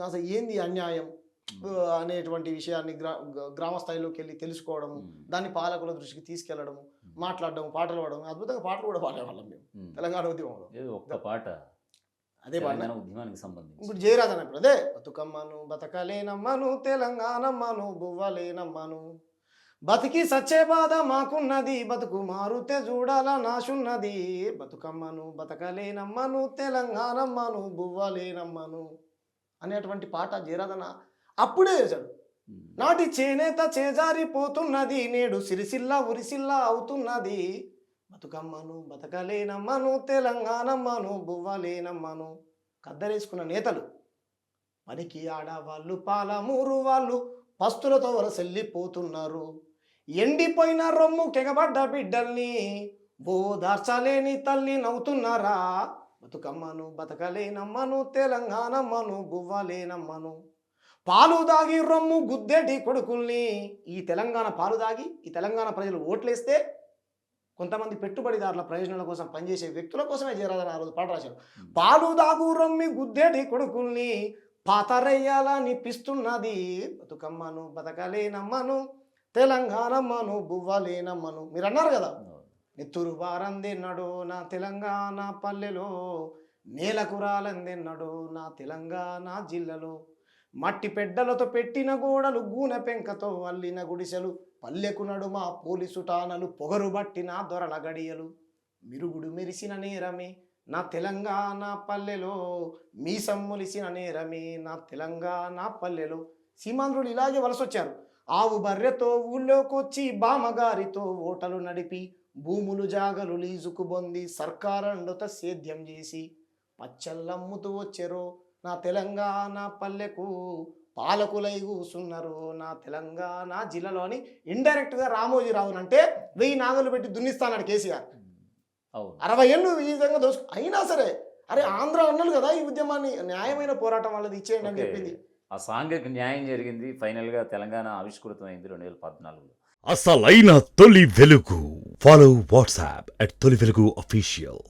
అసలు ఏంది అన్యాయం అనేటువంటి విషయాన్ని గ్రామ స్థాయిలోకి వెళ్ళి తెలుసుకోవడము, దాన్ని పాలకుల దృష్టికి తీసుకెళ్లడము, మాట్లాడడం, పాటలు పాడడం, అద్భుతంగా పాటలు కూడా పాడేవాళ్ళం మేము తెలంగాణ ఉద్యమంలో. ఒక్క పాట అదే పాట ఉద్యమానికి సంబంధించి ఇప్పుడు జయరాజన్ ఇప్పుడు అదే బతుకమ్మను బతకలేనమ్మను తెలంగాణమ్మను బువ్వలేనమ్మను బతికి సచ్చే బాధ మాకున్నది బతుకు మారుతే చూడాల నాశున్నది బతుకమ్మను బతకలేనమ్మను తెలంగాణమ్మను బువ్వలేనమ్మను అనేటువంటి పాట జయరాజన అప్పుడే చేశాడు. నాటి చేనేత చేజారిపోతున్నది నేడు సిరిసిల్ల ఉరిసిల్ల అవుతున్నది బతుకమ్మను బతకలేనమ్మను తెలంగాణమ్మను బువ్వలేనమ్మను. కద్దరేసుకున్న నేతలు పనికి ఆడవాళ్ళు పాలమూరు వాళ్ళు పస్తులతో వలసెల్లిపోతున్నారు. ఎండిపోయిన రొమ్ము కెగబడ్డ బిడ్డల్ని ఓదార్చలేని తల్లి నవ్వుతున్నారా బతుకమ్మను బతకలేనమ్మను తెలంగాణమ్మను బువ్వలేనమ్మను. పాలు దాగి రొమ్ము గుద్దేటి కొడుకుల్ని ఈ తెలంగాణ పాలు దాగి ఈ తెలంగాణ ప్రజలు ఓట్లేస్తే కొంతమంది పెట్టుబడిదారుల ప్రయోజనాల కోసం పనిచేసే వ్యక్తుల కోసమే జయరాజన్ ఆ రోజు పాట రాశాడు. పాలు దాగు రొమ్మి గుద్దేటి కొడుకుల్ని పాతరయ్యాలనిపిస్తున్నది బతుకమ్మను బతకలేనమ్మను తెలంగాణమ్మను బువ్వలేనమ్మను. మీరు అన్నారు కదా, నెత్తురు వారందెన్నడో నా తెలంగాణ పల్లెలో, నేలకు రాలందెన్నడో నా తెలంగాణ జిల్లలో, మట్టి పెడ్డలతో పెట్టిన గోడలు గూనె పెంకతో అల్లిన గుడిసెలు, పల్లెకు నడుమ పోలీసు టానలు పొగరు బట్టిన దొరల గడియలు, మిరుగుడు మెరిసిన నేరమే నా తెలంగాణ పల్లెలో, మీసం మొలిసిన నేరమే నా తెలంగాణ పల్లెలో. సీమాంధ్రులు ఇలాగే వలసొచ్చారు. ఆవు బర్రెతో ఊళ్ళోకొచ్చి బామగారితో ఓటలు నడిపి భూములు జాగలు లీజుకు బొంది సర్కారండుత సేద్యం చేసి పచ్చళ్ళమ్ముతూ వచ్చారో నా తెలంగాణ పల్లెకు, పాలకులై కూసున్నారు నా తెలంగాణ జిల్లాలో అని ఇండైరెక్ట్గా రామోజీరావుని అంటే 1000 నాగలు పెట్టి దున్నిస్తానాడు కేసీఆర్. 60 ఏళ్ళు ఈ విధంగా దోసుకు అయినా సరే అరే ఆంధ్ర అన్నలు కదా ఈ ఉద్యమాన్ని న్యాయమైన పోరాటం వాళ్ళది ఇచ్చేయండి అని చెప్పింది. ఆ సాంఘిక న్యాయం జరిగింది. ఫైనల్గా తెలంగాణ ఆవిష్కృతమైంది 2014లో. అసలైన తొలి వెలుగు. ఫాలో వాట్సాప్ @తొలి వెలుగు అఫీషియల్.